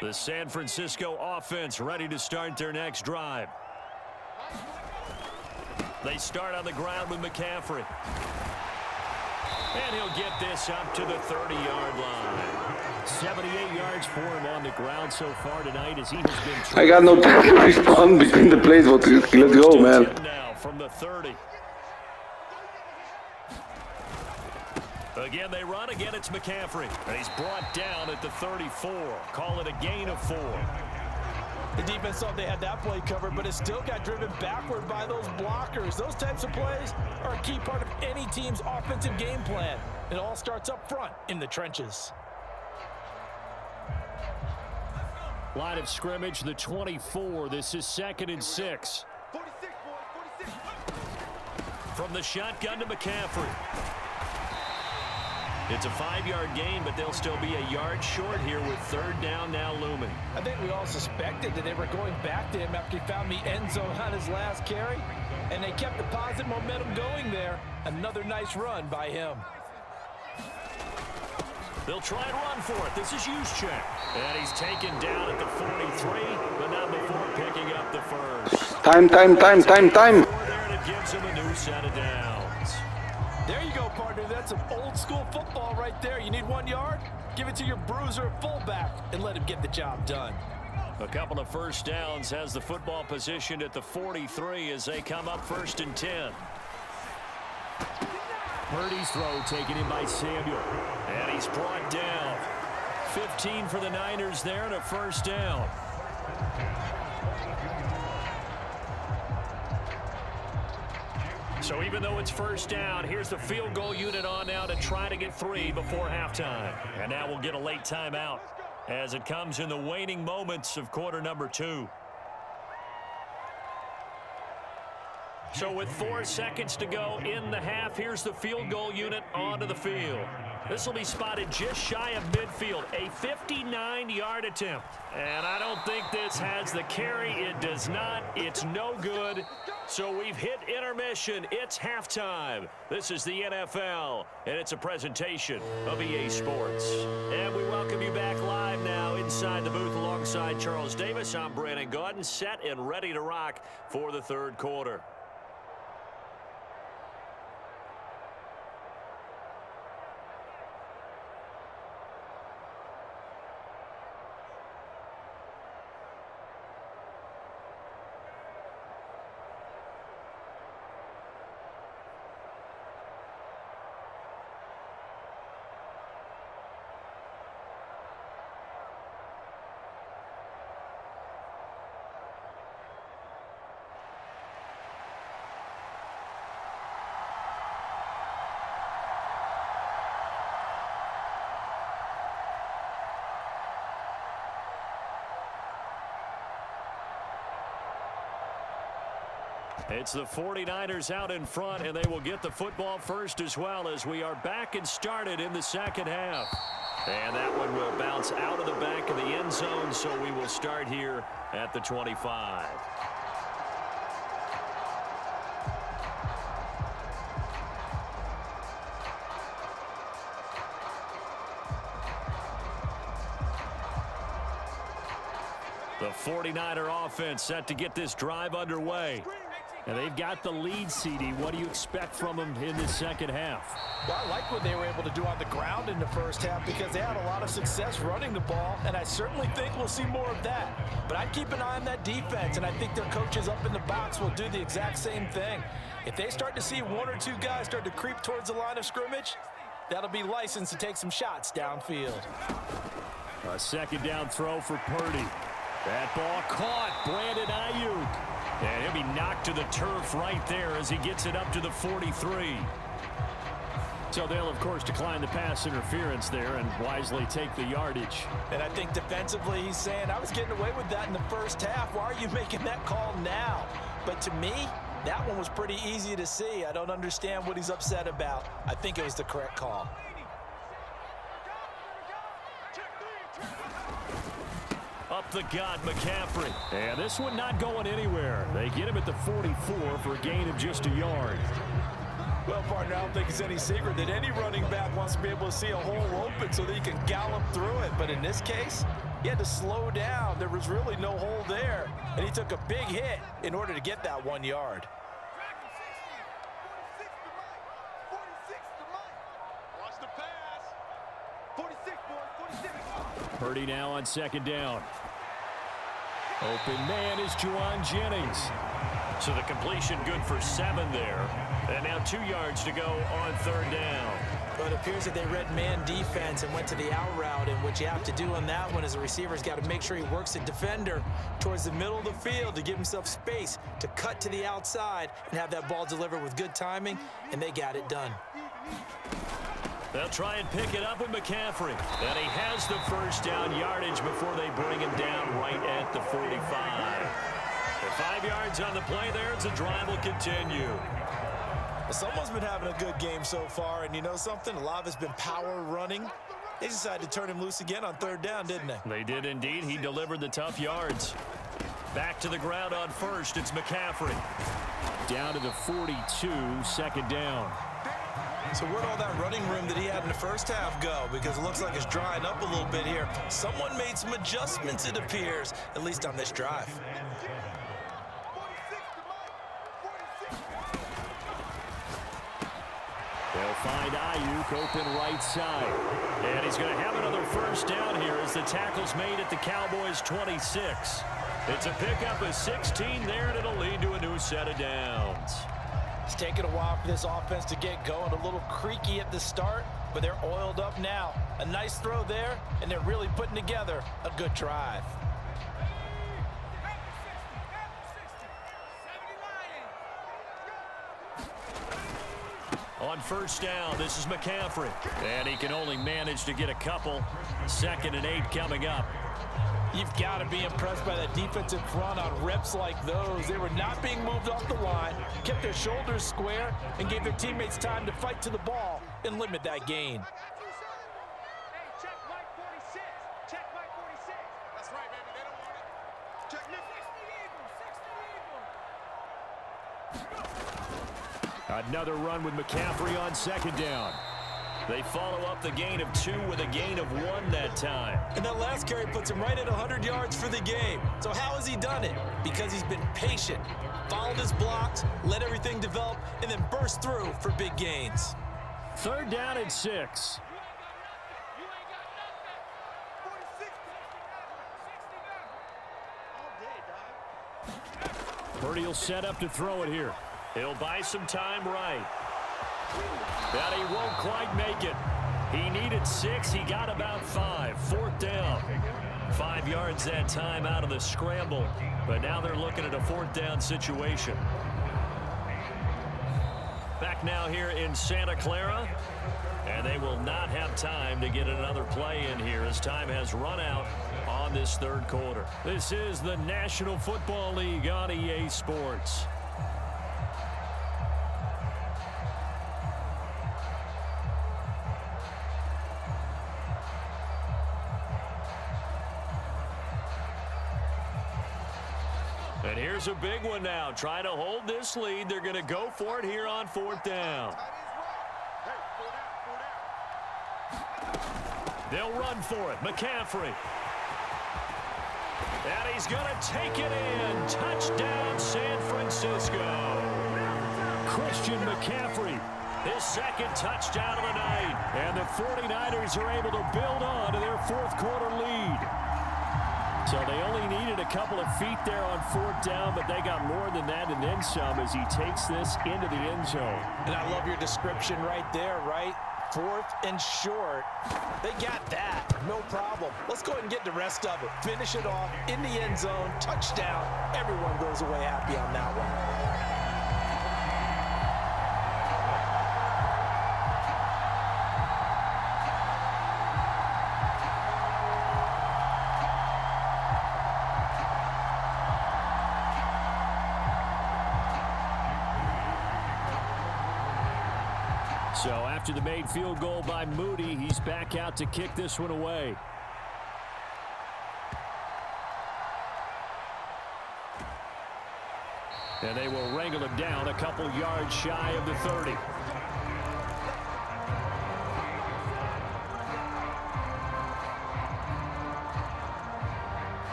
The San Francisco offense ready to start their next drive. They start on the ground with McCaffrey. And he'll get this up to the 30-yard line. 78 yards for him on the ground so far tonight as he has been... I got no time to respond between the plays, but let's go, man. Now from the 30. Again, they run. Again, it's McCaffrey. And he's brought down at the 34. Call it a gain of 4. The defense thought they had that play covered, but it still got driven backward by those blockers. Those types of plays are a key part of any team's offensive game plan. It all starts up front in the trenches. Line of scrimmage, the 24. This is 2nd and 6. 46, boys, 46. From the shotgun to McCaffrey. It's a 5-yard gain, but they'll still be a yard short here with 3rd down now looming. I think we all suspected that they were going back to him after he found the end zone on his last carry, and they kept the positive momentum going there. Another nice run by him. They'll try and run for it. This is Juszczyk. And he's taken down at the 43, but not before picking up the first. Time. There, and it gives him a new set of downs. There you go, partner. That's some old-school football right there. You need 1 yard? Give it to your bruiser fullback and let him get the job done. A couple of first downs has the football positioned at the 43 as they come up 1st and 10. Purdy's throw taken in by Samuel. And he's brought down. 15 for the Niners there and a 1st down. So even though it's 1st down, here's the field goal unit on now to try to get 3 before halftime. And now we'll get a late timeout as it comes in the waning moments of quarter number 2. So with 4 seconds to go in the half, here's the field goal unit onto the field. This will be spotted just shy of midfield, a 59-yard attempt. And I don't think this has the carry. It does not. It's no good. So we've hit intermission. It's halftime. This is the NFL, and it's a presentation of EA Sports. And we welcome you back live now inside the booth alongside Charles Davis. I'm Brandon Gaudin, set and ready to rock for the 3rd quarter. It's the 49ers out in front, and they will get the football first as well as we are back and started in the 2nd half. And that one will bounce out of the back of the end zone, so we will start here at the 25. The 49er offense set to get this drive underway. And they've got the lead, CD. What do you expect from them in the 2nd half? Well, I like what they were able to do on the ground in the 1st half because they had a lot of success running the ball, and I certainly think we'll see more of that. But I'd keep an eye on that defense, and I think their coaches up in the box will do the exact same thing. If they start to see 1 or 2 guys start to creep towards the line of scrimmage, that'll be licensed to take some shots downfield. A 2nd down throw for Purdy. That ball caught. Brandon Ayuk. And he'll be knocked to the turf right there as he gets it up to the 43. So they'll, of course, decline the pass interference there and wisely take the yardage. And I think defensively he's saying, I was getting away with that in the 1st half. Why are you making that call now? But to me, that one was pretty easy to see. I don't understand what he's upset about. I think it was the correct call. Up the gut, McCaffrey. And this one not going anywhere. They get him at the 44 for a gain of just a yard. Well, partner, I don't think it's any secret that any running back wants to be able to see a hole open so that he can gallop through it. But in this case, He had to slow down. There was really no hole there, and he took a big hit in order to get that 1 yard. 46 to Mike. Watch the pass. 46, boys, 46. Purdy now on second down. Open man is Juwan Jennings. So the completion good for 7 there. And now 2 yards to go on third down. But it appears that they read man defense and went to the out route, and what you have to do on that one as a receiver's got to make sure he works the defender towards the middle of the field to give himself space to cut to the outside and have that ball delivered with good timing, and they got it done. They'll try and pick it up with McCaffrey. And he has the first down yardage before they bring him down right at the 45. The 5 yards on the play there as the drive will continue. Someone's been having a good game so far, and you know something? A lot of it's been power running. They decided to turn him loose again on third down, didn't they? They did indeed. He delivered the tough yards. Back to the ground on first. It's McCaffrey. Down to the 42, second down. So where'd all that running room that he had in the first half go? Because it looks like it's drying up a little bit here. Someone made some adjustments, it appears, at least on this drive. 46 to Mike. 46. They'll find Ayuk open right side. And he's going to have another first down here as the tackle's made at the Cowboys' 26. It's a pickup of 16 there, and it'll lead to a new set of downs. It's taken a while for this offense to get going. A little creaky at the start, but they're oiled up now. A nice throw there, and they're really putting together a good drive. On first down, this is McCaffrey. And he can only manage to get a couple. 2nd and 8 coming up. You've got to be impressed by that defensive front on reps like those. They were not being moved off the line, kept their shoulders square, and gave their teammates time to fight to the ball and limit that gain. Hey, check Mike 46. Check Mike 46. That's right, baby. They don't want it. Check Nick. 60 Eagles. Another run with McCaffrey on second down. They follow up the gain of 2 with a gain of 1 that time. And that last carry puts him right at 100 yards for the game. So how has he done it? Because he's been patient, followed his blocks, let everything develop, and then burst through for big gains. 3rd down and 6. 46. 60 all day, dog. Purdy will set up to throw it here. He'll buy some time right. But he won't quite make it. He needed 6. He got about 5. 4th down. 5 yards that time out of the scramble. But now they're looking at a 4th down situation. Back now here in Santa Clara. And they will not have time to get another play in here as time has run out on this 3rd quarter. This is the National Football League on EA Sports. And here's a big one now. Trying to hold this lead. They're going to go for it here on 4th down. Hey, 4 down. They'll run for it. McCaffrey. And he's going to take it in. Touchdown, San Francisco. Christian McCaffrey. His 2nd touchdown of the night. And the 49ers are able to build on to their 4th quarter lead. So they only needed a couple of feet there on 4th down, but they got more than that and then some as he takes this into the end zone. And I love your description right there, right? 4th and short. They got that. No problem. Let's go ahead and get the rest of it. Finish it off in the end zone. Touchdown. Everyone goes away happy on that one. So after the made field goal by Moody, he's back out to kick this one away. And they will wrangle him down a couple yards shy of the 30.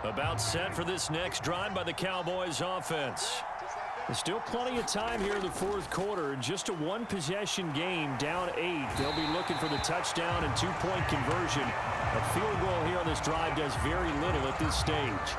About set for this next drive by the Cowboys offense. There's still plenty of time here in the fourth quarter. Just a one-possession game, down 8. They'll be looking for the touchdown and two-point conversion. A field goal here on this drive does very little at this stage.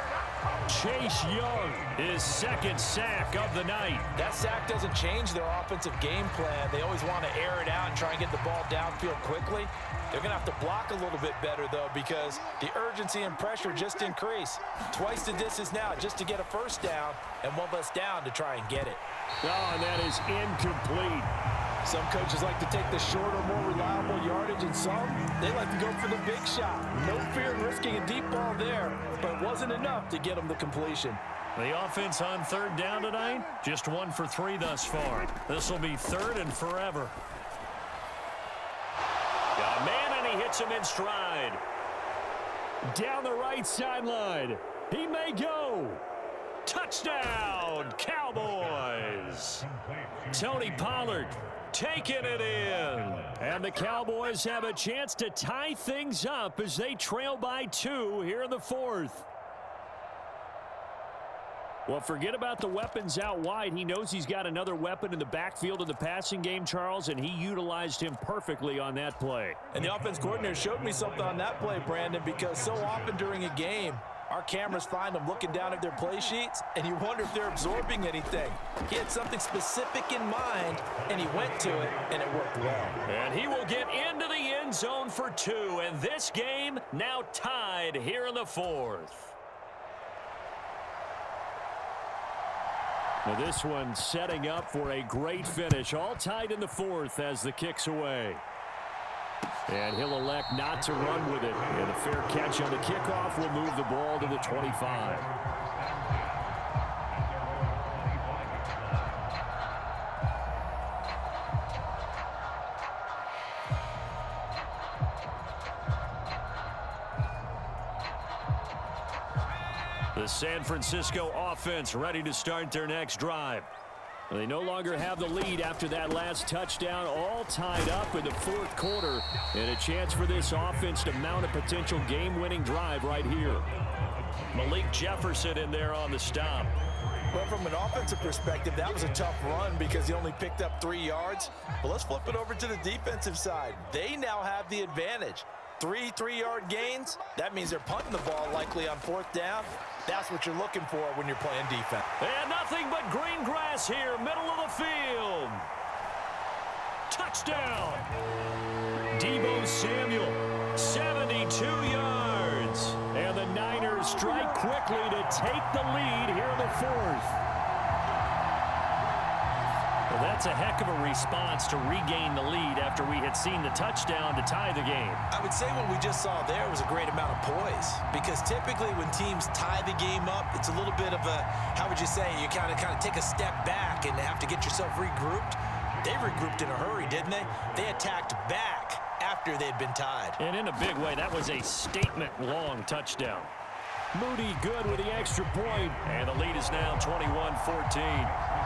Chase Young, his second sack of the night. That sack doesn't change their offensive game plan. They always want to air it out and try and get the ball downfield quickly. They're going to have to block a little bit better, though, because the urgency and pressure just increase. Twice the distance now just to get a first down and one less down to try and get it. Oh, and that is incomplete. Some coaches like to take the shorter, more reliable yardage, and some, they like to go for the big shot. No fear in risking a deep ball there, but it wasn't enough to get them the completion. The offense on third down tonight, just 1 for 3 thus far. This will be third and forever. Got a man, and he hits him in stride. Down the right sideline. He may go. Touchdown, Cowboys. Tony Pollard taking it in. And the Cowboys have a chance to tie things up as they trail by 2 here in the fourth. Well, forget about the weapons out wide. He knows he's got another weapon in the backfield in the passing game, Charles, and he utilized him perfectly on that play. And the offense coordinator showed me something on that play, Brandon, because so often during a game, our cameras find them looking down at their play sheets, and you wonder if they're absorbing anything. He had something specific in mind, and he went to it, and it worked well. And he will get into the end zone for 2, and this game now tied here in the fourth. Now this one setting up for a great finish, all tied in the fourth as the kick's away. And he'll elect not to run with it. And a fair catch on the kickoff will move the ball to the 25. The San Francisco offense ready to start their next drive. They no longer have the lead after that last touchdown, all tied up in the fourth quarter, and a chance for this offense to mount a potential game-winning drive right here. Malik Jefferson in there on the stop. Well, from an offensive perspective, that was a tough run because he only picked up 3 yards. But let's flip it over to the defensive side. They now have the advantage. 3 3-yard gains, that means they're punting the ball likely on fourth down. That's what you're looking for when you're playing defense. And nothing but green grass here, middle of the field. Touchdown. Deebo Samuel, 72 yards. And the Niners strike quickly to take the lead here in the fourth. Well, that's a heck of a response to regain the lead after we had seen the touchdown to tie the game. I would say what we just saw there was a great amount of poise, because typically when teams tie the game up, it's a little bit of a, how would you say, you kind of take a step back and have to get yourself regrouped. They regrouped in a hurry, didn't they? They attacked back after they'd been tied. And in a big way, that was a statement-long touchdown. Moody good with the extra point, and the lead is now 21-14.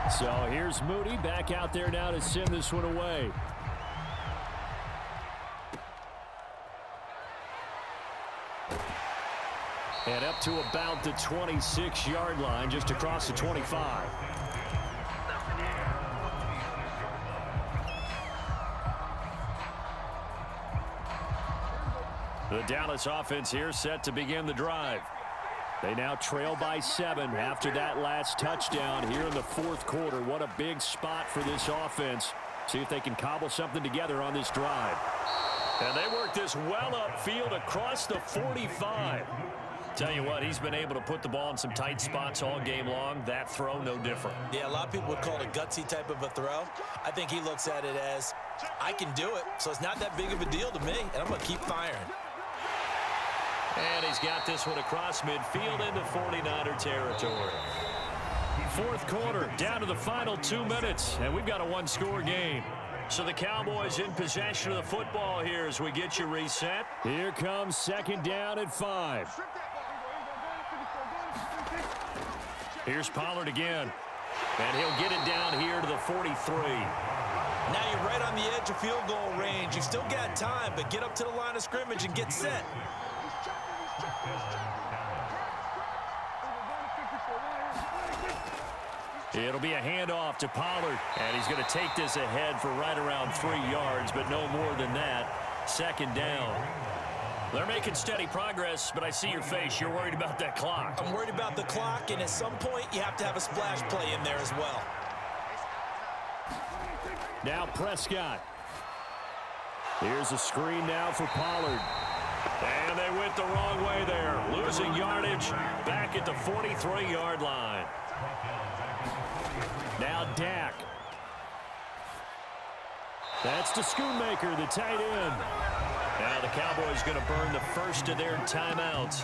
So here's Moody back out there now to send this one away. And up to about the 26-yard line, just across the 25. The Dallas offense here set to begin the drive. They now trail by 7 after that last touchdown here in the fourth quarter. What a big spot for this offense. See if they can cobble something together on this drive. And they work this well upfield across the 45. Tell you what, he's been able to put the ball in some tight spots all game long. That throw, no different. Yeah, a lot of people would call it a gutsy type of a throw. I think he looks at it as, I can do it, so it's not that big of a deal to me, and I'm going to keep firing. And he's got this one across midfield into 49er territory. Fourth quarter, down to the final 2 minutes, and we've got a one-score game. So the Cowboys in possession of the football here as we get you reset. Here comes second down at 5. Here's Pollard again. And he'll get it down here to the 43. Now you're right on the edge of field goal range. You've still got time, but get up to the line of scrimmage and get set. It'll be a handoff to Pollard, and he's going to take this ahead for right around 3 yards, but no more than that. Second down. They're making steady progress, but I see your face. You're worried about that clock. I'm worried about the clock, and at some point, you have to have a splash play in there as well. Now Prescott. Here's a screen now for Pollard. And they went the wrong way there. Losing yardage back at the 43-yard line. Now Dak. That's to Schoonmaker, the tight end. Now the Cowboys going to burn the first of their timeouts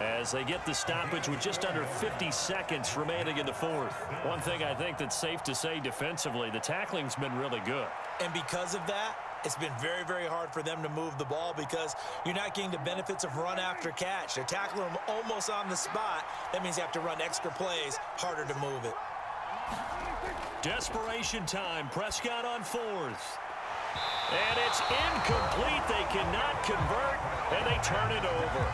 as they get the stoppage with just under 50 seconds remaining in the fourth. One thing I think that's safe to say defensively, the tackling's been really good. And because of that, it's been very, very hard for them to move the ball because you're not getting the benefits of run after catch. They're tackling them almost on the spot. That means you have to run extra plays, harder to move it. Desperation time. Prescott on fourth. And it's incomplete. They cannot convert, and they turn it over.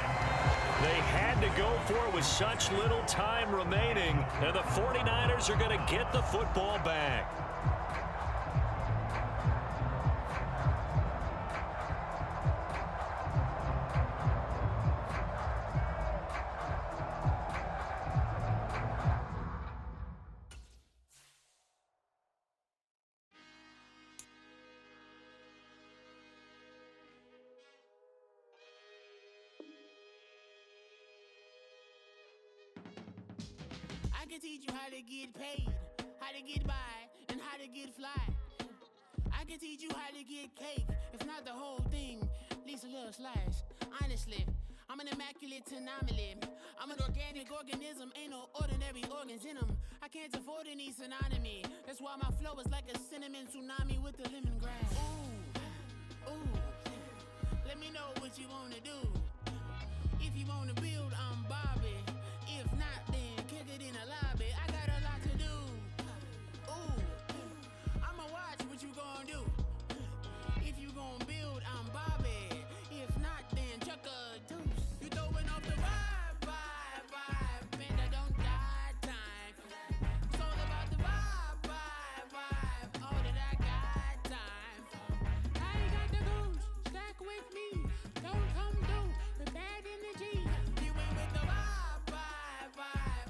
They had to go for it with such little time remaining, and the 49ers are going to get the football back. I can teach you how to get paid, how to get by, and how to get fly. I can teach you how to get cake, if not the whole thing, at least a little slice. Honestly, I'm an immaculate anomaly. I'm an organic organism, ain't no ordinary organs in them. I can't afford any synonymy. That's why my flow is like a cinnamon tsunami with the lemongrass. Ooh, ooh, let me know what you wanna do. If you wanna build, I'm Bobby. If not, then kick it in the lobby. I got a lot to do. Ooh, I'ma watch what you gon' do. If you gon' build, I'm Bobby. If not, then chuck a deuce. You throwing off the vibe, and I don't got time. It's all about the vibe, all that I got time. I ain't got the goose, stack with me. Don't come through with bad energy. You ain't with the vibe,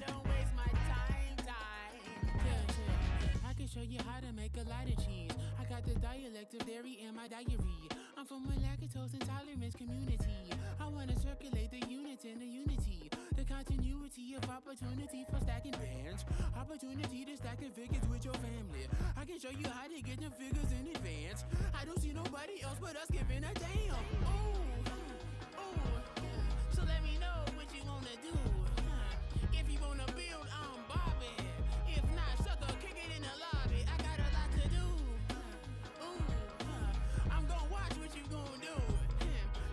don't waste my time. Yeah. I can show you how to make a lot of cheese. I got the dialect of dairy in my diary. I'm from a lactose intolerance community. I wanna circulate the units in the unity. The continuity of opportunity for stacking bands. Opportunity to stack the figures with your family. I can show you how to get the figures in advance. I don't see nobody else but us giving a damn. Ooh, so let me know what you wanna do. If you wanna build, I'm Bobby. If not, sucker, kick it in the lobby. I got a lot to do. I'm gonna watch what you gonna do.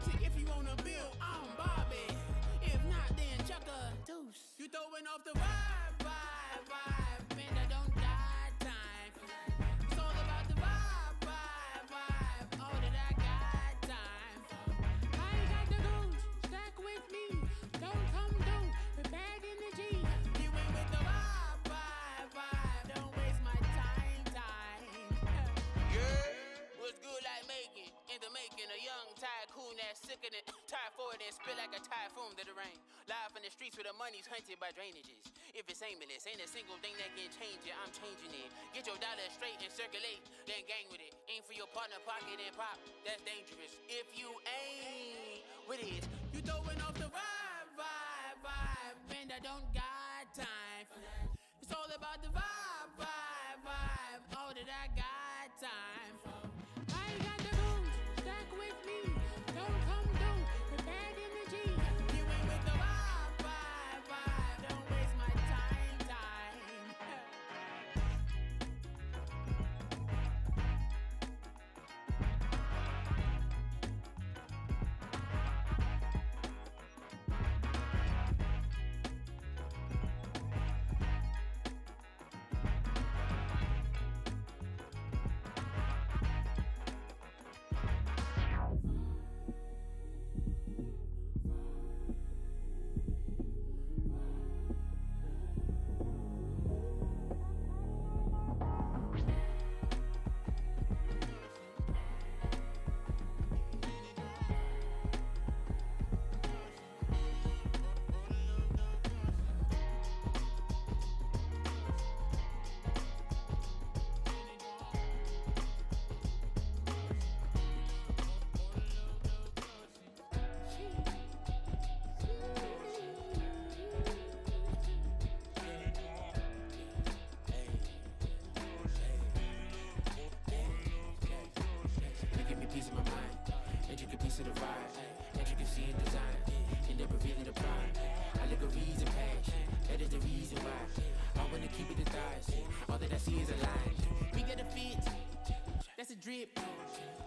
See, if you wanna build, I'm Bobby. If not, then chuck a deuce. You throwing off the vibe, and I don't got time. It's all about the vibe, all that I got time. I ain't got the goose, stack with me. Don't come through with bad energy. You ain't with the vibe, don't waste my time. Yeah, what's good like making? In the making, a young tycoon that's sicker than typhoid and spit like a typhoon to the rain. Live in the streets where the money's hunted by drainages. If it's aimless, ain't a single thing that can change it. I'm changing it. Get your dollar straight and circulate, then gang with it. Aim for your partner, pocket and pop. That's dangerous. If you ain't with it, you throwing off the vibe, and I don't got time for that. It's all about the vibe, all that I got time for. I ain't got the goose, stack with me. Don't come through with bad energy. You ain't with the vibe, don't waste my time. drip.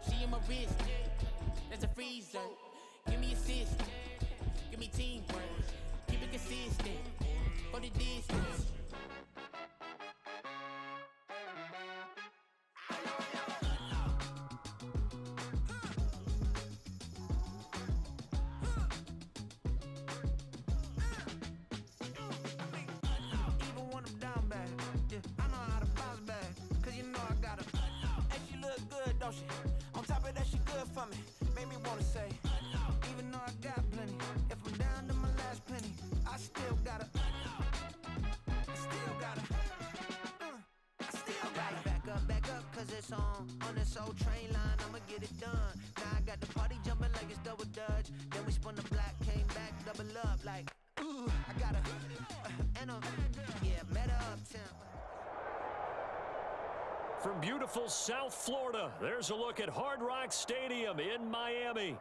She in my wrist. That's a freezer. Give me assist. Give me teamwork. Keep it consistent. For the distance. Even when I'm down bad, yeah, I know how to bounce back. Cause you know I got her. And she look good, don't she? On top of that, she good for me. Made me wanna say, even though I got plenty, if I'm down to my last penny, I still gotta. I still gotta. I still gotta. Back up, cause it's on this old train line, I'ma get it done. Now I got the party jumping like it's double dutch. Then we spun the block, came back, double up like, ooh, I gotta. And yeah, meta uptown. From beautiful South Florida, there's a look at Hard Rock Stadium in Miami.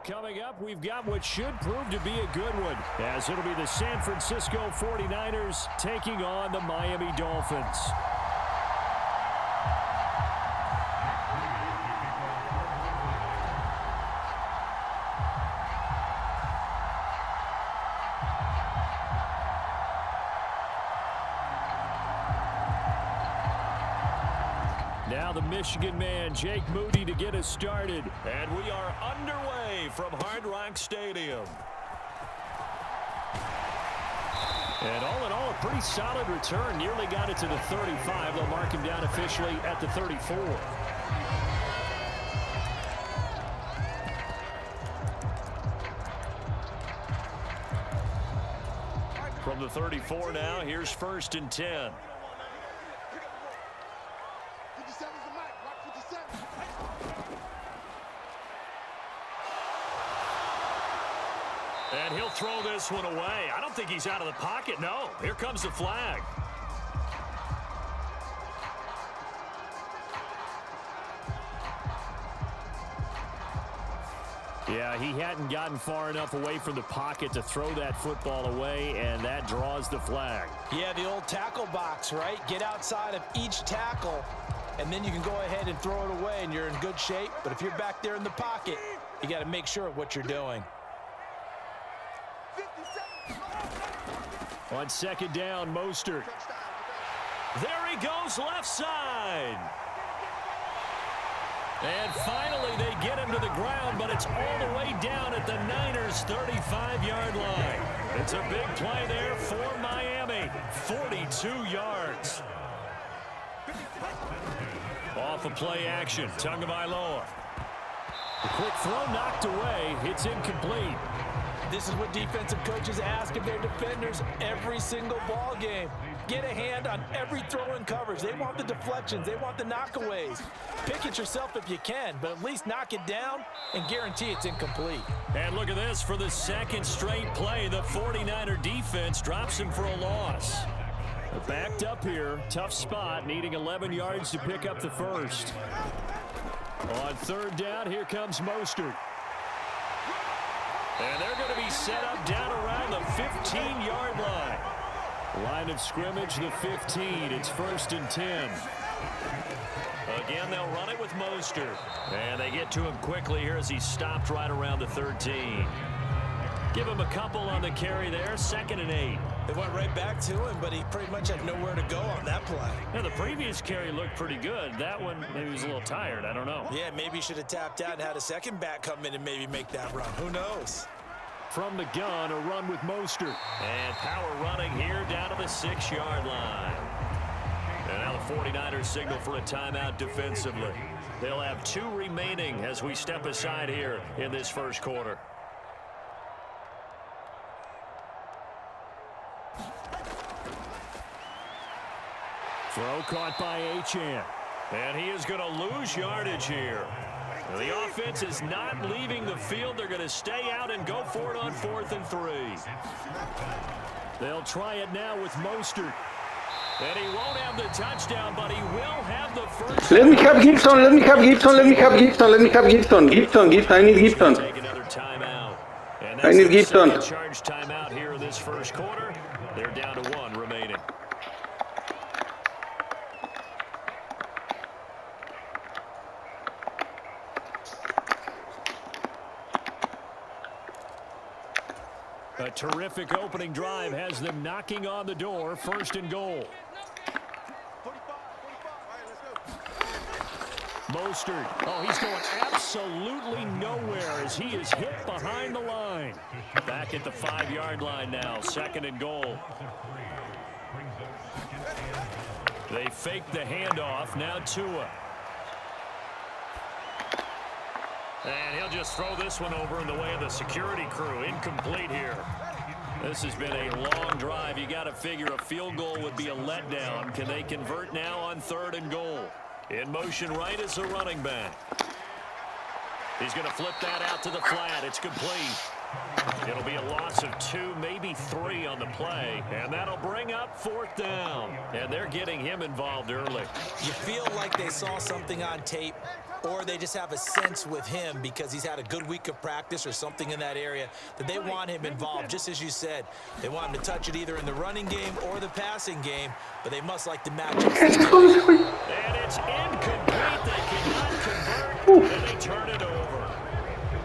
Coming up, we've got what should prove to be a good one, as it'll be the San Francisco 49ers taking on the Miami Dolphins. Now the Michigan man, Jake Moody, to get us started. And we are underway from Hard Rock Stadium. And all in all, a pretty solid return. Nearly got it to the 35. They'll mark him down officially at the 34. From the 34 now, here's 1st and 10. And he'll throw this one away. I don't think he's out of the pocket. No, here comes the flag. Yeah, he hadn't gotten far enough away from the pocket to throw that football away, and that draws the flag. Yeah, the old tackle box, right? Get outside of each tackle, and then you can go ahead and throw it away, and you're in good shape. But if you're back there in the pocket, you got to make sure of what you're doing. On 2nd down, Mostert. There he goes, left side. And finally, they get him to the ground, but it's all the way down at the Niners' 35-yard line. It's a big play there for Miami. 42 yards. Off of play action, Tagovailoa. The quick throw knocked away. It's incomplete. This is what defensive coaches ask of their defenders every single ball game. Get a hand on every throw in coverage. They want the deflections. They want the knockaways. Pick it yourself if you can, but at least knock it down and guarantee it's incomplete. And look at this. For the 2nd straight play, the 49er defense drops him for a loss. Backed up here. Tough spot, needing 11 yards to pick up the first. On 3rd down, here comes Mostert. And they're going to be set up down around the 15-yard line. Line of scrimmage, the 15. It's 1st and 10. Again, they'll run it with Mostert. And they get to him quickly here as he stopped right around the 13. Give him a couple on the carry there. 2nd and 8. They went right back to him, but he pretty much had nowhere to go on that play. Now, the previous carry looked pretty good. That one, maybe he was a little tired. I don't know. Yeah, maybe he should have tapped out and had a second back come in and maybe make that run. Who knows? From the gun, a run with Mostert. And power running here down to the 6-yard line. And now the 49ers signal for a timeout defensively. They'll have 2 remaining as we step aside here in this first quarter. Throw caught by Achane. And he is going to lose yardage here. The offense is not leaving the field. They're going to stay out and go for it on 4th and 3. They'll try it now with Mostert. And he won't have the touchdown, but he will have the first. Let me have Gibson, let me have Gibson, let me have Gibson, let me have Gibson. Gibson, I need Gibson. Take another timeout. And I need Gibson. Second charge timeout here in this first quarter. They're down to 1 remaining. A terrific opening drive has them knocking on the door. First and goal. Mostert. Oh, he's going absolutely nowhere as he is hit behind the line. Back at the 5-yard line now. Second and goal. They fake the handoff. Now Tua. And he'll just throw this one over in the way of the security crew. Incomplete here. This has been a long drive. You got to figure a field goal would be a letdown. Can they convert now on third and goal? In motion right is the running back. He's going to flip that out to the flat. It's complete. It'll be a loss of 2, maybe 3 on the play. And that'll bring up fourth down. And they're getting him involved early. You feel like they saw something on tape, or they just have a sense with him because he's had a good week of practice or something in that area that they want him involved. Just as you said, they want him to touch it either in the running game or the passing game, but they must like the matchup. And it's incomplete. They cannot convert, and they turn it over.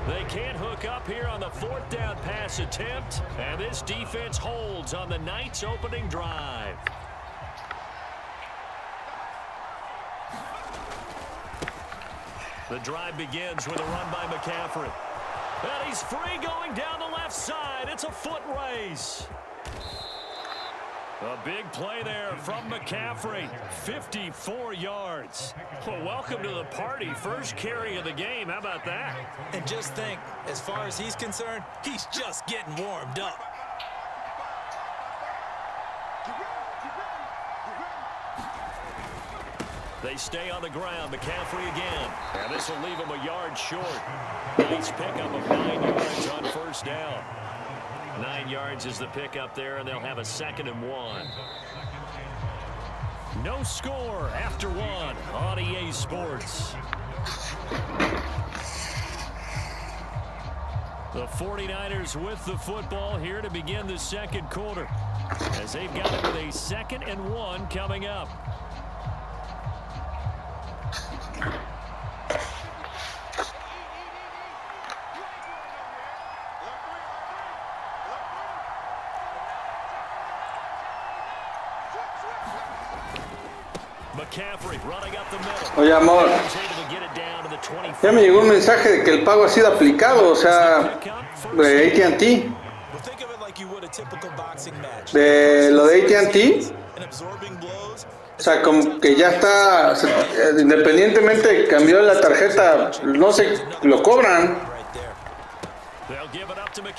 They can't hook up here on the fourth down pass attempt, and this defense holds on the Knights' opening drive. The drive begins with a run by McCaffrey. And he's free going down the left side. It's a foot race. A big play there from McCaffrey. 54 yards. Well, welcome to the party. First carry of the game. How about that? And just think, as far as he's concerned, he's just getting warmed up. They stay on the ground. McCaffrey again. And this will leave him a yard short. Nice pickup of 9 yards on first down. 9 yards is the pickup there, and they'll have a 2nd and 1. No score after 1 on EA Sports. The 49ers with the football here to begin the second quarter, as they've got it with a 2nd and 1 coming up. McCaffrey running up the middle. Oye, amor, ya me llegó un mensaje de que el pago ha sido aplicado, o sea, de AT&T. De lo de AT&T. O sea, como que ya está, independientemente cambió la tarjeta, no sé, lo cobran.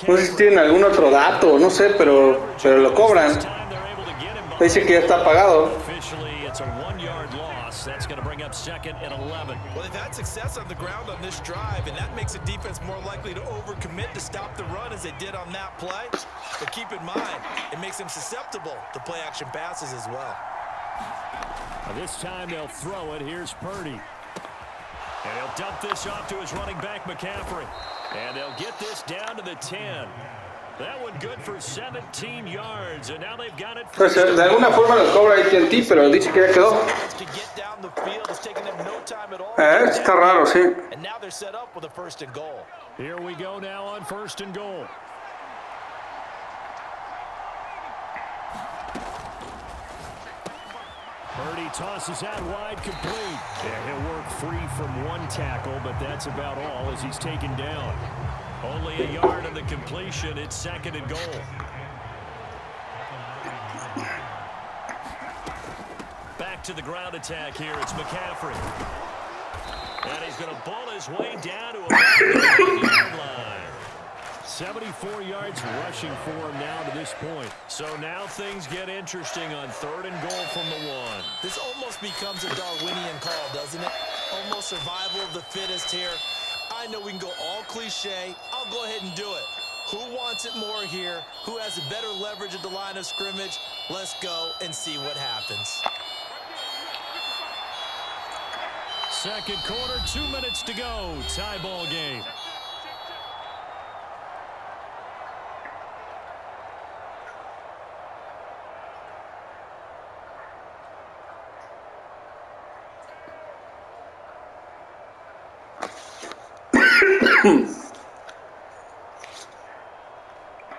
No sé si tienen algún otro dato, no sé, pero lo cobran. Dice que ya está pagado. That's going to bring up 2nd and 11. Well, they've had success on the ground on this drive, and that makes a defense more likely to overcommit to stop the run as they did on that play. But keep in mind, it makes them susceptible to play-action passes as well. This time they'll throw it. Here's Purdy. And he'll dump this off to his running back, McCaffrey. And they'll get this down to the 10. That one good for 17 yards, and now they've got it. Pues de alguna forma lo cobra AT&T, pero dice que ya quedó. Está raro, sí. And now they're set up with a 1st and goal. Here we go now on 1st and goal. Purdy tosses out wide, complete. Yeah, he'll work free from one tackle, but that's about all as he's taken down. Only a yard on the completion. It's 2nd and goal. Back to the ground attack here. It's McCaffrey. And he's going to ball his way down to a 1-yard line. 74 yards rushing for him now to this point. So now things get interesting on 3rd and goal from the 1. This almost becomes a Darwinian call, doesn't it? Almost survival of the fittest here. I know we can go all cliche. I'll go ahead and do it. Who wants it more here? Who has a better leverage at the line of scrimmage? Let's go and see what happens. Second quarter, 2 minutes to go. Tie ball game.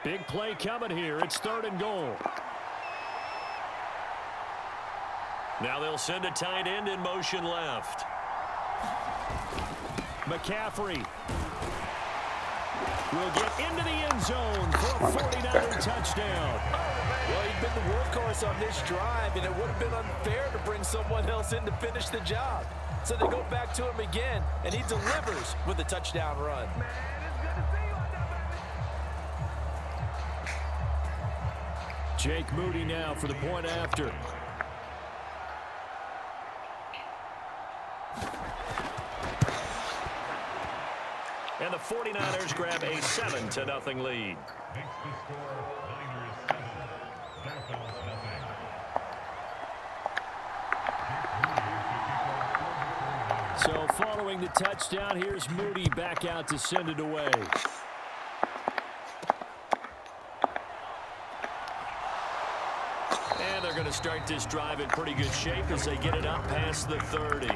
Big play coming here. It's 3rd and goal. Now they'll send a tight end in motion left. McCaffrey will get into the end zone for a 49er touchdown. Well, he'd been the workhorse on this drive, and it would have been unfair to bring someone else in to finish the job. So they go back to him again, and he delivers with a touchdown run. Jake Moody now for the point after. And the 49ers grab a 7-0 lead. So following the touchdown, here's Moody back out to send it away. And they're going to start this drive in pretty good shape as they get it up past the 30.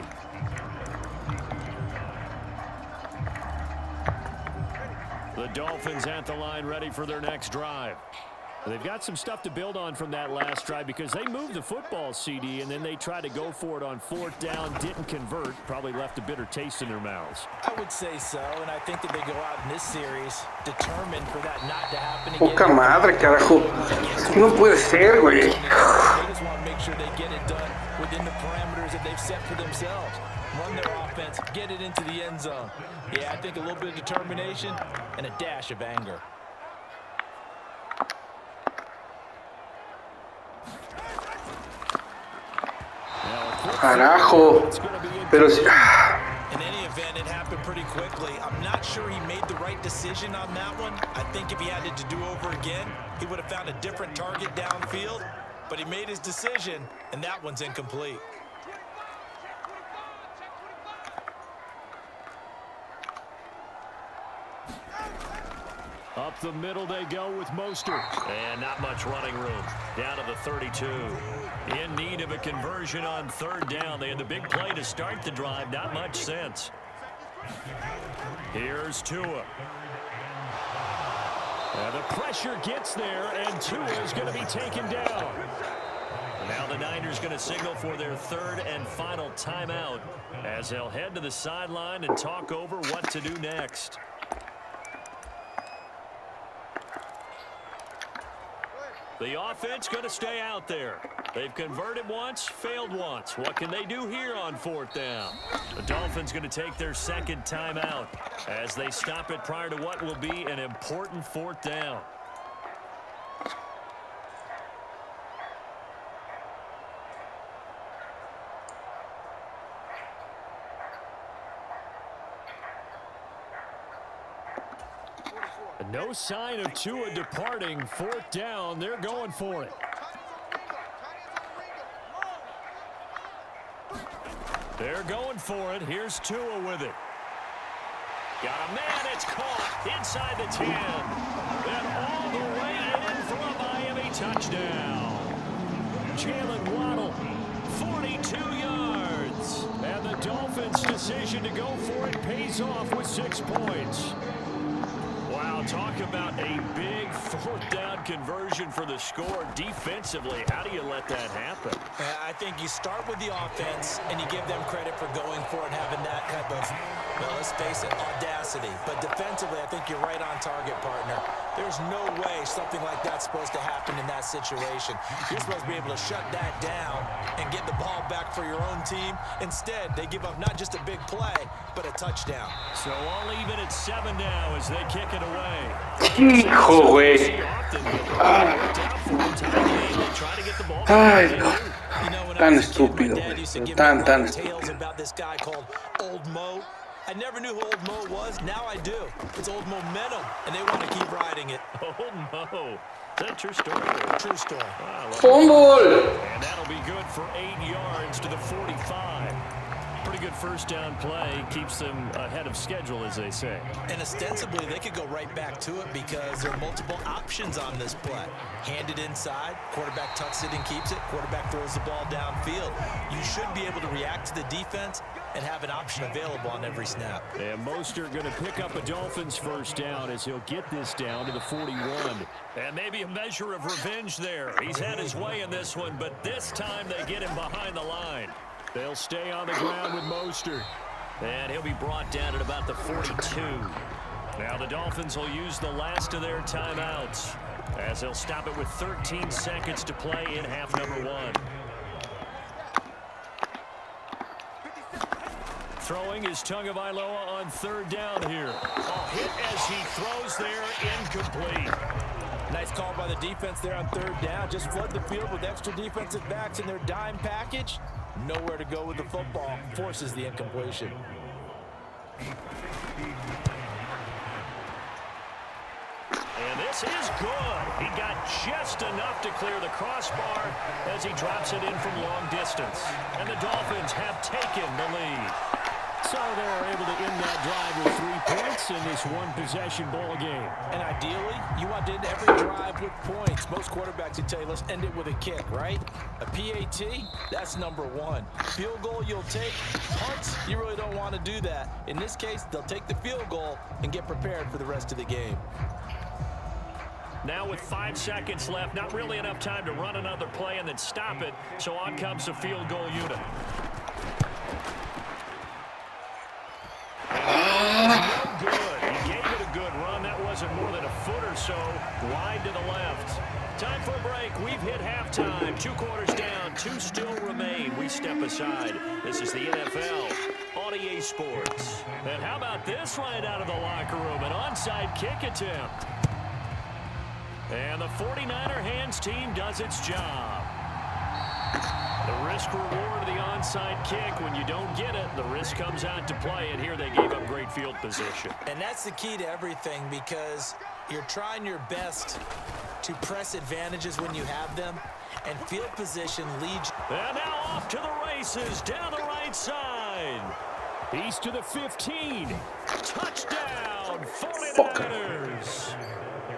The Dolphins at the line ready for their next drive. They've got some stuff to build on from that last drive because they moved the football, CD, and then they tried to go for it on 4th down, didn't convert, probably left a bitter taste in their mouths. I would say so, and I think that they go out in this series determined for that not to happen again. Poca madre, carajo. No puede ser, güey. They just want to make sure they get it done within the parameters that they've set for themselves. Run their offense, get it into the end zone. Yeah, I think a little bit of determination and a dash of anger. Carajo. Pero si... In any event, it happened pretty quickly. I'm not sure he made the right decision on that one. I think if he had it to do over again, he would have found a different target downfield. But he made his decision, and that one's incomplete. Up the middle they go with Mostert. And not much running room. Down to the 32. In need of a conversion on 3rd down. They had the big play to start the drive. Not much sense. Here's Tua. And the pressure gets there, and Tua is going to be taken down. Now the Niners going to signal for their 3rd and final timeout as they'll head to the sideline and talk over what to do next. The offense going to stay out there. They've converted once, failed once. What can they do here on 4th down? The Dolphins going to take their 2nd timeout as they stop it prior to what will be an important 4th down. No sign of Tua departing. 4th down. They're going for it. They're going for it. Here's Tua with it. Got a man. It's caught inside the 10. And all the way in for a Miami touchdown. Jalen Waddle, 42 yards. And the Dolphins' decision to go for it pays off with 6 points. Wow, talk about a big 4th down conversion for the score. Defensively, how do you let that happen? I think you start with the offense, and you give them credit for going for it, having that type of, well, let's face it, audacity. But defensively, I think you're right on target, partner. There's no way something like that's supposed to happen in that situation. You're supposed to be able to shut that down and get the ball back for your own team. Instead, they give up not just a big play, but a touchdown. So all even at 7 now as they kick it away. Hijo, güey. Ay, no. Tan estúpido, güey. Tan Tales about this guy called Old Mo. I never knew who Old Mo was. Now I do. It's Old Momentum, and they want to keep riding it. Old Mo. Is that a true story? True story. Wow, Fumble. and that'll be good for 8 yards to the 45. Pretty good 1st down play. Keeps them ahead of schedule, as they say. And ostensibly, they could go right back to it because there are multiple options on this play. Hand it inside, quarterback tucks it and keeps it, quarterback throws the ball downfield. You should be able to react to the defense and have an option available on every snap. And Mostert going to pick up a Dolphins first down as he'll get this down to the 41. And maybe a measure of revenge there. He's had his way in this one, but this time they get him behind the line. They'll stay on the ground with Mostert. And he'll be brought down at about the 42. Now the Dolphins will use the last of their timeouts as they'll stop it with 13 seconds to play in half number 1. Throwing is Tagovailoa on third down here. A hit as he throws there, incomplete. Nice call by the defense there on third down. Just flood the field with extra defensive backs in their dime package. Nowhere to go with the football. Forces the incompletion. And this is good. He got just enough to clear the crossbar as he drops it in from long distance. And the Dolphins have taken the lead. So they're able to end that drive with 3 points in this one-possession ball game. And ideally, you want to end every drive with points. Most quarterbacks would tell you, let's end it with a kick, right? A PAT, that's number 1. Field goal you'll take. Punts, you really don't want to do that. In this case, they'll take the field goal and get prepared for the rest of the game. Now with 5 seconds left, not really enough time to run another play and then stop it. So on comes the field goal unit. Good. He gave it a good run. That wasn't more than a foot or so wide to the left. Time for a break. We've hit halftime. 2 quarters down. 2 still remain. We step aside. This is the NFL on EA Sports. And how about this right out of the locker room? An onside kick attempt. And the 49er hands team does its job. The risk reward of the onside kick. When you don't get it, the risk comes out to play, and here they gave up great field position. And that's the key to everything, because you're trying your best to press advantages when you have them, and field position leads. And now off to the races down the right side. He's to the 15. Touchdown, 49ers.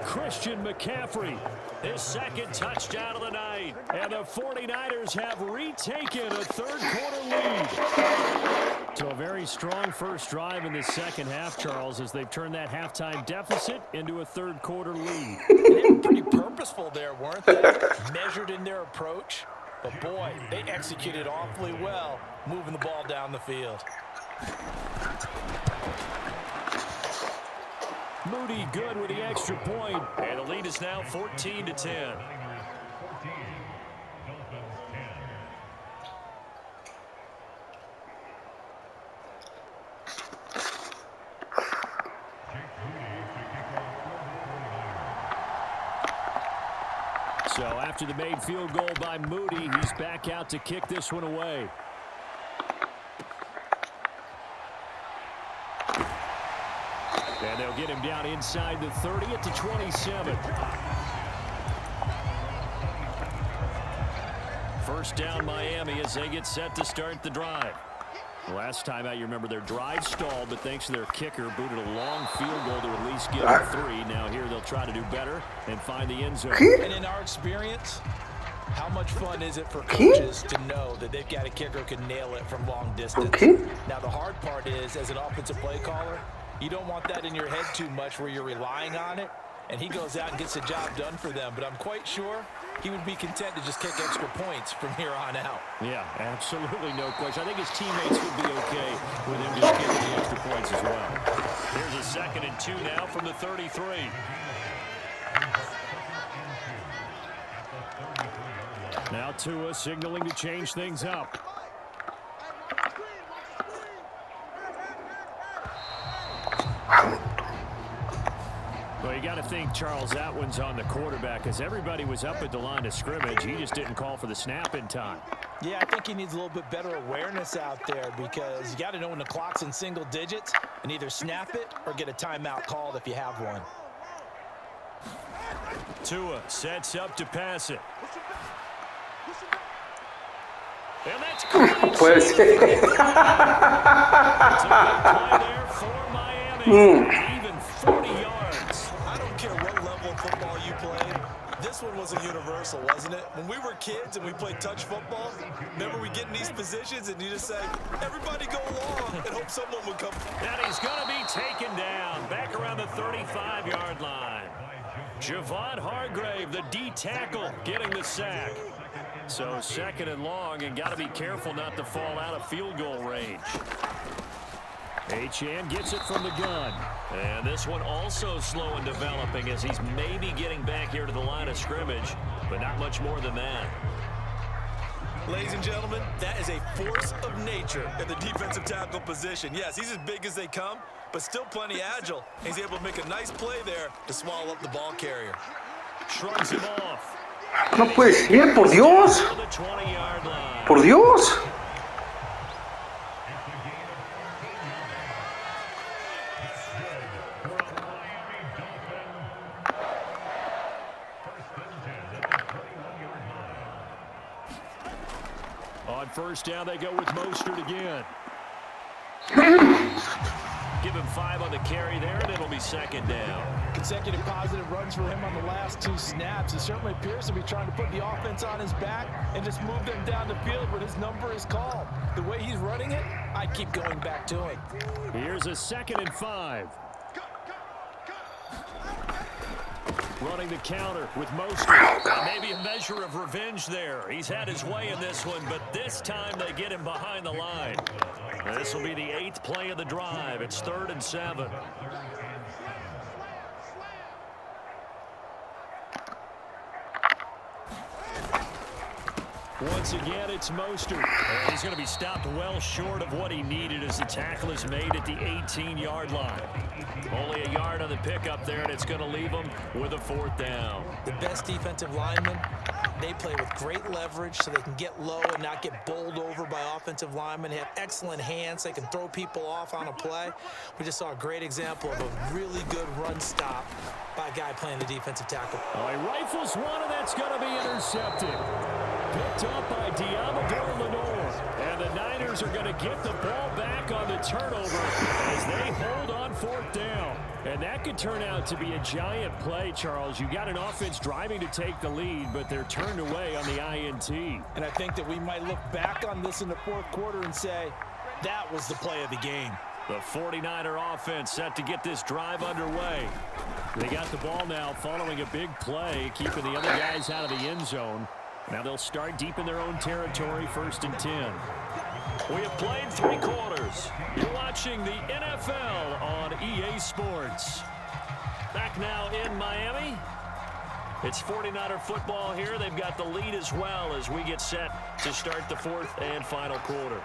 Christian McCaffrey, his second touchdown of the night. And the 49ers have retaken a third-quarter lead. So a very strong first drive in the second half, Charles, as they've turned that halftime deficit into a third-quarter lead. They were pretty purposeful there, weren't they? Measured in their approach. But, boy, they executed awfully well, moving the ball down the field. Moody good with the extra point. And the lead is now 14-10. So after the made field goal by Moody, he's back out to kick this one away. And they'll get him down inside the 30 at the 27. First down Miami as they get set to start the drive. Last time out, you remember their drive stalled, but thanks to their kicker, booted a long field goal to at least get them 3. Now here they'll try to do better and find the end zone. And in our experience, how much fun is it for coaches to know that they've got a kicker who can nail it from long distance? Now the hard part is, as an offensive play caller, you don't want that in your head too much where you're relying on it, and he goes out and gets the job done for them. But I'm quite sure he would be content to just kick extra points from here on out. Yeah, absolutely no question. I think his teammates would be okay with him just kicking the extra points as well. Here's a 2nd and 2 now from the 33. Now Tua signaling to change things up. Well, you got to think, Charles, that one's on the quarterback, because everybody was up at the line of scrimmage. He just didn't call for the snap in time. Yeah, I think he needs a little bit better awareness out there, because you got to know when the clock's in single digits and either snap it or get a timeout called if you have one. Tua sets up to pass it. And that's Puede ser. play there for Miami. Even 40 yards. I don't care what level of football you play. This one was a universal, wasn't it? When we were kids and we played touch football, remember we get in these positions and you just say, everybody go long. hope someone would come. And he's going to be taken down back around the 35-yard line. Javon Hargrave, the D tackle, getting the sack. So second and long, and got to be careful not to fall out of field goal range. Achane gets it from the gun. And this one also slow in developing as he's maybe getting back here to the line of scrimmage, but not much more than that. Ladies and gentlemen, that is a force of nature in the defensive tackle position. Yes, he's as big as they come, but still plenty agile. He's able to make a nice play there to swallow up the ball carrier. Shrugs him off. No puede ser, por Dios. To the 20-yard line. Por Dios. On first down, they go with Mostert again. Give him 5 on the carry there, and it'll be second down. Consecutive positive runs for him on the last 2 snaps. He certainly appears to be trying to put the offense on his back and just move them down the field when his number is called. The way he's running it, I'd keep going back to him. Here's a 2nd and 5. Running the counter with Mostert. Maybe a measure of revenge there. He's had his way in this one, but this time they get him behind the line. This will be the 8th play of the drive. It's 3rd and 7. Once again, it's Mostert. And he's going to be stopped well short of what he needed as the tackle is made at the 18-yard line. Only a yard on the pickup there, and it's going to leave him with a 4th down. The best defensive linemen, they play with great leverage so they can get low and not get bowled over by offensive linemen. They have excellent hands. They can throw people off on a play. We just saw a great example of a really good run stop by a guy playing the defensive tackle. Oh, he rifles one, and that's going to be intercepted. Picked up by Diamador Lenore. And the Niners are going to get the ball back on the turnover as they hold on 4th down. And that could turn out to be a giant play, Charles. You got an offense driving to take the lead, but they're turned away on the INT. And I think that we might look back on this in the 4th quarter and say, that was the play of the game. The 49er offense set to get this drive underway. They got the ball now following a big play, keeping the other guys out of the end zone. Now they'll start deep in their own territory, 1st and 10. We have played 3 quarters. You're watching the NFL on EA Sports. Back now in Miami. It's 49er football here. They've got the lead as well as we get set to start the 4th and final quarter.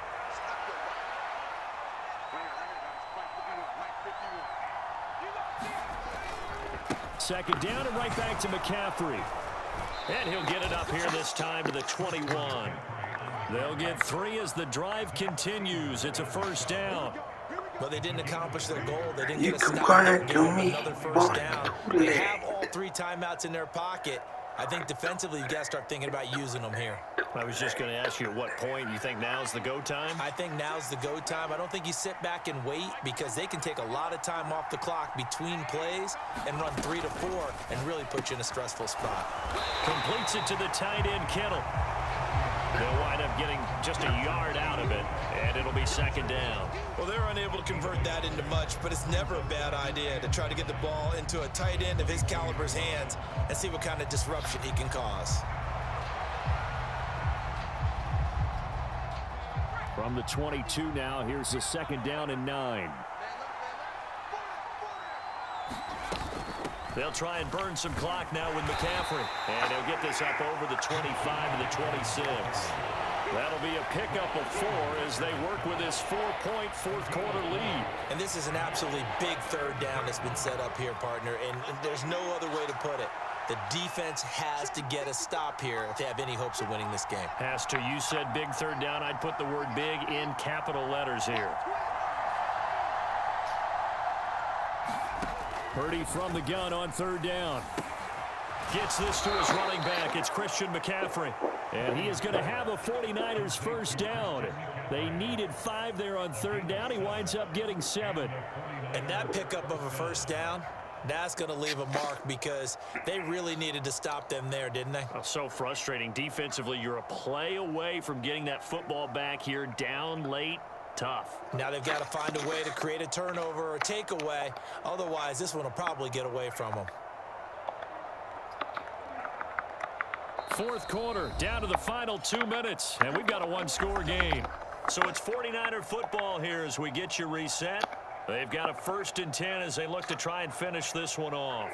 Second down and right back to McCaffrey. And he'll get it up here this time to the 21. They'll get 3 as the drive continues. It's a 1st down. But they didn't accomplish their goal. They didn't get a stop. They gave them another 1st down. They have all 3 timeouts in their pocket. I think defensively you've got to start thinking about using them here. I was just going to ask you at what point you think now's the go time? I think now's the go time. I don't think you sit back and wait because they can take a lot of time off the clock between plays and run 3 to 4 and really put you in a stressful spot. Completes it to the tight end, Kittle. They'll wind up getting just a yard out of it, and it'll be 2nd down. Well, they're unable to convert that into much, but it's never a bad idea to try to get the ball into a tight end of his caliber's hands and see what kind of disruption he can cause. From the 22 now, here's the 2nd down and 9. They'll try and burn some clock now with McCaffrey. And he'll get this up over the 25 to the 26. That'll be a pickup of 4 as they work with this 4-point 4th quarter lead. And this is an absolutely big 3rd down that's been set up here, partner. And there's no other way to put it. The defense has to get a stop here if they have any hopes of winning this game. Has to. You said big 3rd down. I'd put the word big in capital letters here. Purdy from the gun on 3rd down. Gets this to his running back. It's Christian McCaffrey. And he is going to have a 49ers 1st down. They needed 5 there on 3rd down. He winds up getting 7. And that pickup of a 1st down, that's going to leave a mark because they really needed to stop them there, didn't they? Oh, so frustrating. Defensively, you're a play away from getting that football back here down late. Tough. Now they've got to find a way to create a turnover or takeaway. Otherwise, this one will probably get away from them. Fourth quarter, down to the final 2 minutes, and we've got a one-score game. So it's 49er football here as we get you reset. They've got a 1st and 10 as they look to try and finish this one off.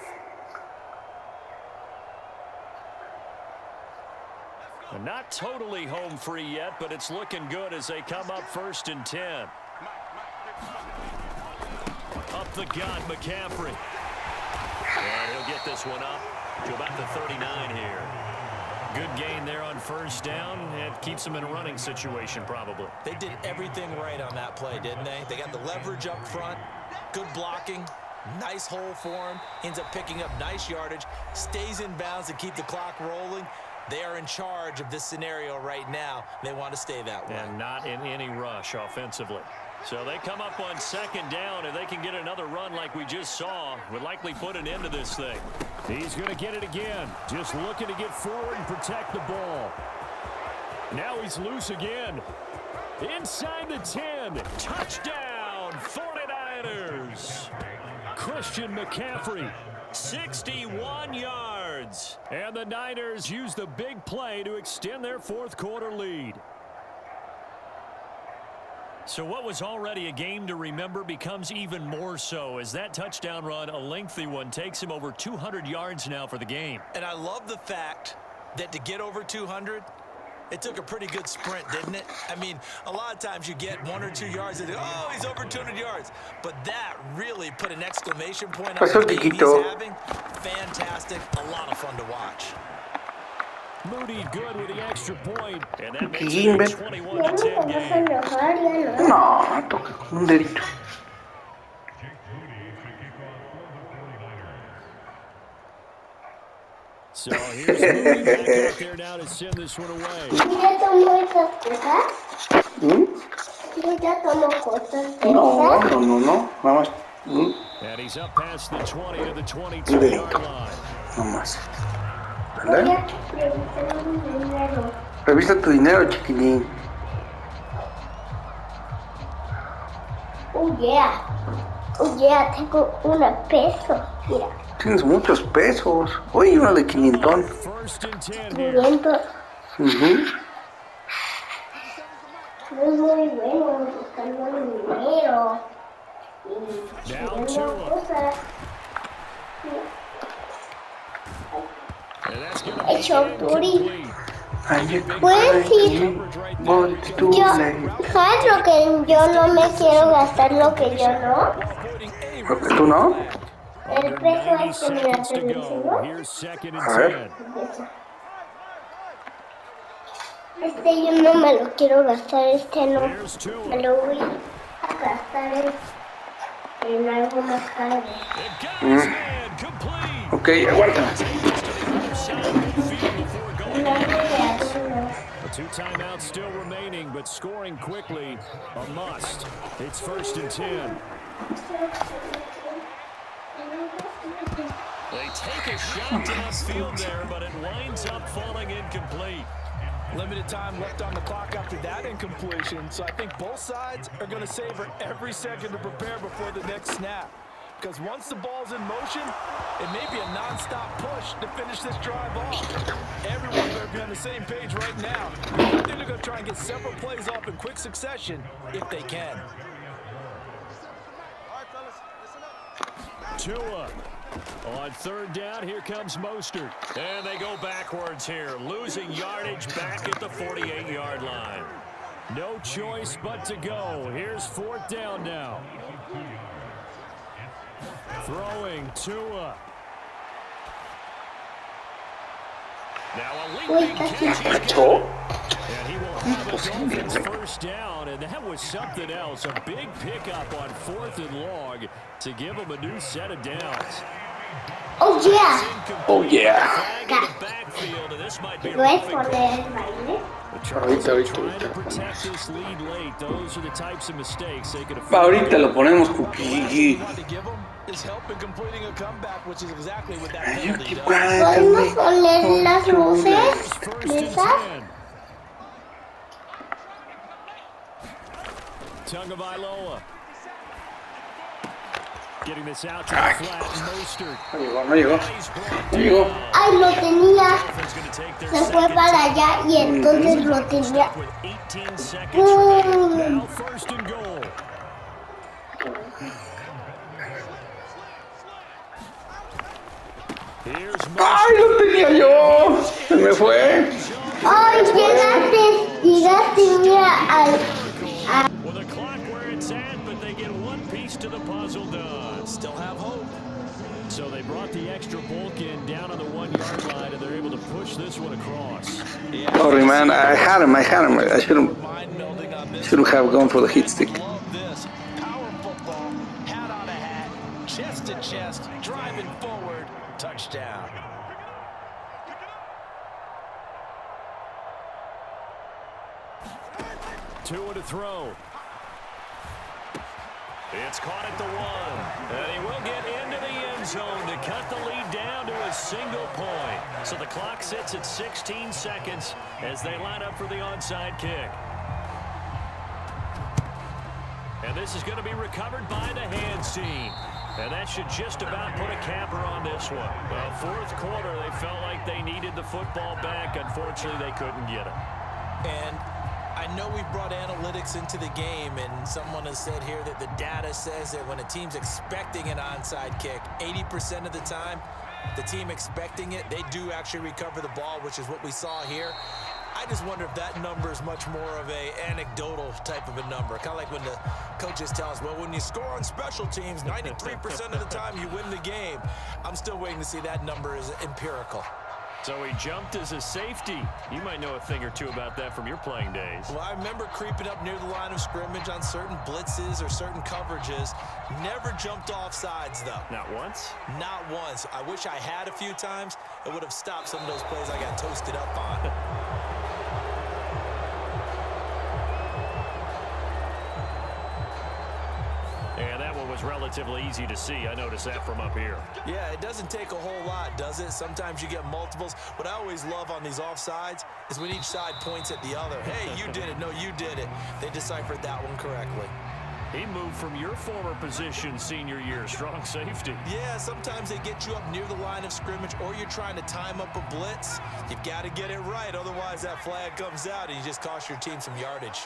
Not totally home free yet, but it's looking good as they come up 1st and 10. Up the gut, McCaffrey. And he'll get this one up to about the 39 here. Good gain there on 1st down. It keeps them in a running situation probably. They did everything right on that play, didn't they? They got the leverage up front, good blocking, nice hole for him, ends up picking up nice yardage, stays in bounds to keep the clock rolling. They are in charge of this scenario right now. They want to stay that way. And not in any rush offensively. So they come up on 2nd down, and they can get another run like we just saw. Would likely put an end to this thing. He's going to get it again. Just looking to get forward and protect the ball. Now he's loose again. Inside the 10. Touchdown, 49ers. Christian McCaffrey. 61 yards. And the Niners use the big play to extend their fourth quarter lead. So what was already a game to remember becomes even more so as that touchdown run, a lengthy one, takes him over 200 yards now for the game. And I love the fact that to get over 200, it took a pretty good sprint, didn't it? I mean, a lot of times you get 1 or 2 yards and, oh, he's over 200 yards. But that really put an exclamation point on the game he's having. Fantastic. A lot of fun to watch. Moody good with the extra point. And that makes it a 21-10 game. No, toca con un dedito. So here's Moody back out there now to send this one away. No. Vamos. And he's up past the 20 to the 22-yard line. No más. ¿Vale? Revisa tu dinero, chiquilín. Oh yeah, tengo $1. Mira. Tienes muchos pesos. Oye, uno de 500. 1st and 10 here. 500. No es muy bueno buscando el dinero. Y Down haciendo cosas. And that's going to Hecho be Turi. incomplete. Pues sí, ¿sabes lo que yo no me quiero gastar lo que yo no? ¿Lo que tú no? El peso mira, Seconds to go. ¿no? Here's 2nd A and ver. 10. Yo no me lo quiero gastar, no. Here's Tua. Me lo voy a gastar en algo más caro. It got his man complete. Ok, aguanta. The 2 timeouts still remaining, but scoring quickly, a must. It's 1st and 10. They take a shot down field there, but it winds up falling incomplete. Limited time left on the clock after that incompletion, so I think both sides are going to savor every second to prepare before the next snap. Because once the ball's in motion, it may be a non-stop push to finish this drive off. Everyone's going to be on the same page right now. They're going to try and get several plays off in quick succession if they can. Tua. On 3rd down, here comes Mostert. And they go backwards here, losing yardage back at the 48-yard line. No choice but to go. Here's 4th down now. Throwing Tua. Now a leaping catch. And he will have a Dolphins 1st down, and that was something else. A big pickup on 4th and long to give them a new set of downs. Oh yeah. Oh yeah. Flag in the backfield, and this might be a ¿Puedes roughing poner el baile? The Chargers Ahorita, are ahorita, trying to ahorita. protect this lead late. Those are the types of mistakes they could afford. Ahorita lo ponemos, What Cookie. you want to give them is help in completing a comeback, which is exactly what that Ay, penalty qué does. ¿Podemos poner las luces? First and ¿Esas? 10. Tagovailoa. Getting this out to the flat, Mostert. No llegó. Ay, lo tenía. Se fue para allá y entonces lo tenía. With 18 seconds remaining. Now first and goal. Here's ¡Ay, lo tenía yo! Se me fue. Ay, llegaste, mira, With a clock where it's at, but they get one piece to the puzzle done. Still have hope. So they brought the extra bulk in down on the 1 yard line, and they're able to push this one across. Sorry, man. I had him. I shouldn't have gone for the hit stick. Love this. Power football, hat on a hat, chest to chest, driving forward, touchdown. Two to throw. It's caught at the 1, and he will get into the end zone to cut the lead down to a single point. So the clock sits at 16 seconds as they line up for the onside kick. And this is going to be recovered by the hands team. And that should just about put a capper on this one. Well, fourth quarter, they felt like they needed the football back. Unfortunately, they couldn't get it. And I know we've brought analytics into the game, and someone has said here that the data says that when a team's expecting an onside kick, 80% of the time, the team expecting it, they do actually recover the ball, which is what we saw here. I just wonder if that number is much more of a anecdotal type of a number. Kind of like when the coaches tell us, well, when you score on special teams, 93% of the time you win the game. I'm still waiting to see that number is empirical. So he jumped as a safety. You might know a thing or two about that from your playing days. Well, I remember creeping up near the line of scrimmage on certain blitzes or certain coverages. Never jumped off sides, though. Not once? Not once. I wish I had a few times. It would have stopped some of those plays I got toasted up on. And that one was relatively easy to see. I noticed that from up here. Yeah, it doesn't take a whole lot, does it? Sometimes you get multiples. What I always love on these offsides is when each side points at the other. Hey, you did it. No, you did it. They deciphered that one correctly. He moved from your former position senior year, strong safety. Yeah, sometimes they get you up near the line of scrimmage, or you're trying to time up a blitz. You've got to get it right. Otherwise, that flag comes out, and you just cost your team some yardage.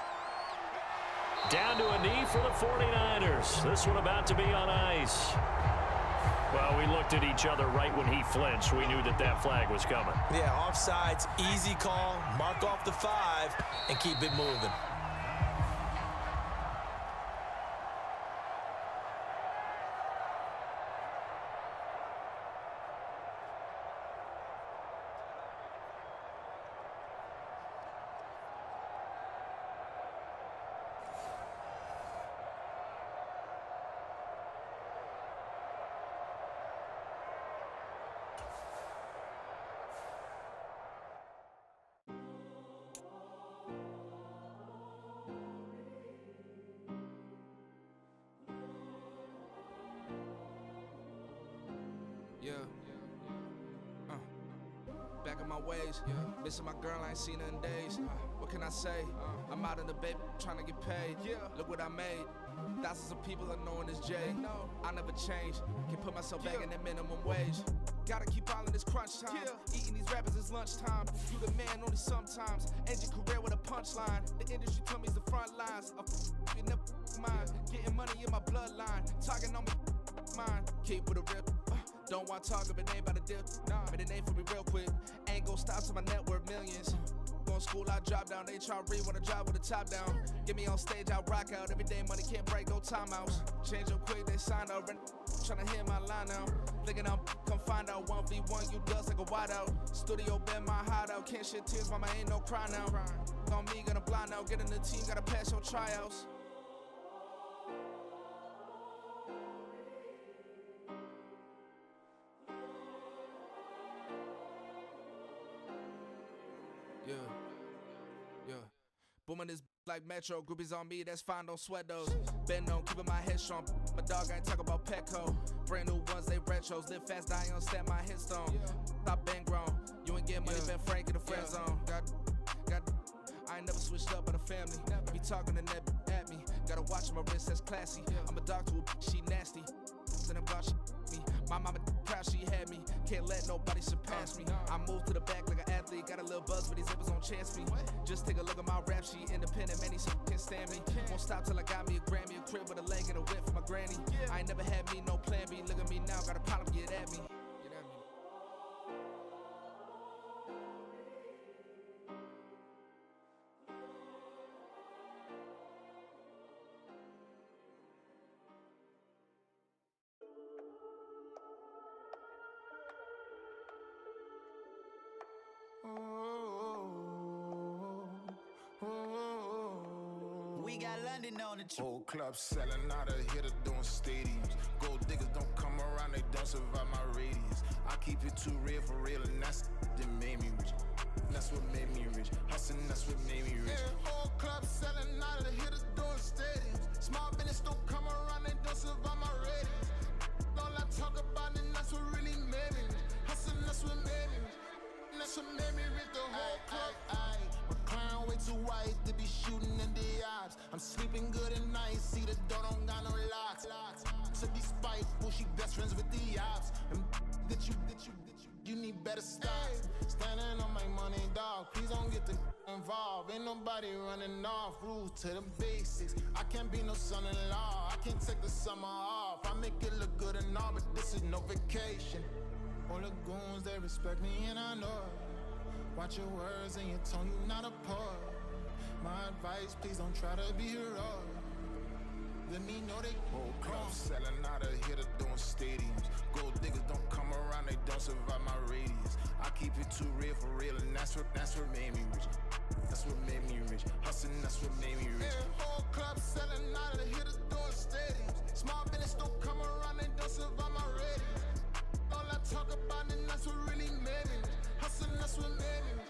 Down to a knee for the 49ers. This one about to be on ice. Well, we looked at each other right when he flinched. We knew that that flag was coming. Yeah, offsides, easy call, mark off the 5, and keep it moving. Back in my ways, missing my girl, I ain't seen her in days. What can I say? I'm out in the baby, trying to get paid. Look what I made. Thousands of people are knowing this Jay. I never change. Can put myself back in that minimum wage. Gotta keep all in this crunch time. Eating these rappers is lunchtime. You the man only sometimes. End your career with a punchline. The industry told me it's the front lines. You never mind. Getting money in my bloodline. Talking on me, mine. Keep with a rip. Don't want to talk if it ain't about a dip. But it ain't for me real quick. Ain't gon' stop till my net worth millions. Going school, I drop down. They try to read when I drive with the top down. Get me on stage, I rock out. Every day money can't break, no timeouts. Change up quick, they signed up. Tryna hear my line now. Thinking I'm come find out 1v1, you dust like a wideout. Studio been my hideout. Can't shed tears, mama ain't no cry now. On me, gonna blind out. Get in the team, gotta pass your tryouts. Booming this like Metro, groupies on me, that's fine, don't sweat those. Been on, keeping my head strong. My dog ain't talk about Petco. Brand new ones, they retros. Live fast, die on set my headstone. Stop been grown. You ain't getting money, been frank in the friend zone. Got I ain't never switched up on the family. Be talking to net at me. Gotta watch my wrist, that's classy. I'm a dog to a she nasty. And I'm glad she me. My mama proud she had me. Can't let nobody surpass me. I move to the back like an athlete. Got a little buzz, but these zippers don't chance me. Just take a look at my rap sheet. Independent, man, these can't stand me. Won't stop till I got me a Grammy, a crib with a leg and a whip for my granny. I ain't never had me no plan B. Look at me now, got a problem, get at me. We got London on the trip. Whole club selling out of here to doing stadiums. Gold diggers don't come around, they don't survive my radius. I keep it too real for real, and that's that made me rich. That's what made me rich. Hustling, that's what made me rich. Yeah, whole club selling out of here to doing stadiums. Small business don't come around, they don't survive my radius. All I talk about, and that's what really made me rich. Hustling, that's what made me rich. And that's what made me rich. The whole club. My crown way too white to be shooting in the ops. I'm sleeping good at night, see the door don't got no locks. To be spiteful, she best friends with the ops. And that you need better stop. Standing on my money, dog. Please don't get the involved. Ain't nobody running off. Rules to the basics. I can't be no son-in-law. I can't take the summer off. I make it look good and all, but this is no vacation. All the goons, they respect me and I know it. Watch your words and your tone, you not a poet. My advice, please don't try to be heroic. Let me know they whole club selling out of here to doing stadiums. Gold diggers don't come around, they don't survive my radius. I keep it too real for real, and that's what made me rich. That's what made me rich. Hustling, that's what made me rich. Yeah, whole club selling out of here to doing stadiums. Small business don't come around, they don't survive my radius. All I talk about, and that's what really made me rich. Hustling, that's what made me rich.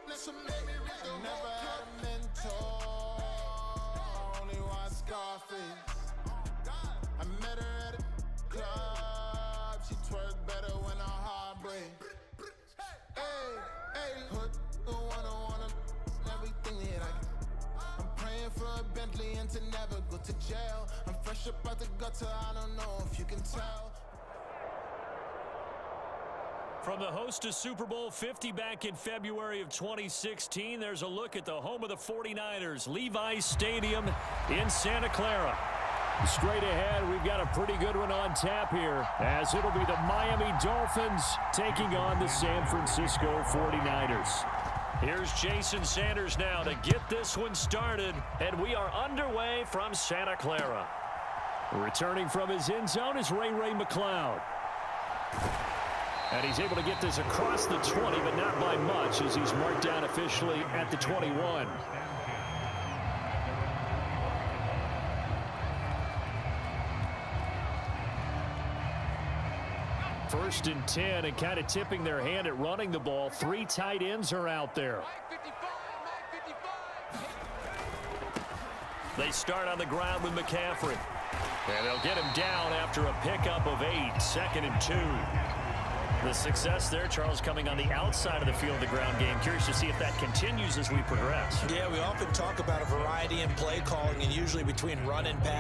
That's what made me rich. I never had a mentor, only one Scarface. I met her at a club, she twerk better when her heart breaks. Hey, put the one everything that I get. I'm praying for a Bentley and to never go to jail. I'm fresh up out the gutter, I don't know if you can tell. From the host of Super Bowl 50 back in February of 2016, there's a look at the home of the 49ers, Levi's Stadium in Santa Clara. Straight ahead, we've got a pretty good one on tap here, as it'll be the Miami Dolphins taking on the San Francisco 49ers. Here's Jason Sanders now to get this one started, and we are underway from Santa Clara. Returning from his end zone is Ray McCloud. And he's able to get this across the 20, but not by much, as he's marked down officially at the 21. First and 10, and kind of tipping their hand at running the ball. 3 tight ends are out there. They start on the ground with McCaffrey. And they'll get him down after a pickup of 8, 2nd and 2. The success there, Charles, coming on the outside of the field of the ground game. Curious to see if that continues as we progress. Yeah, we often talk about a variety in play calling, and usually between run and pass.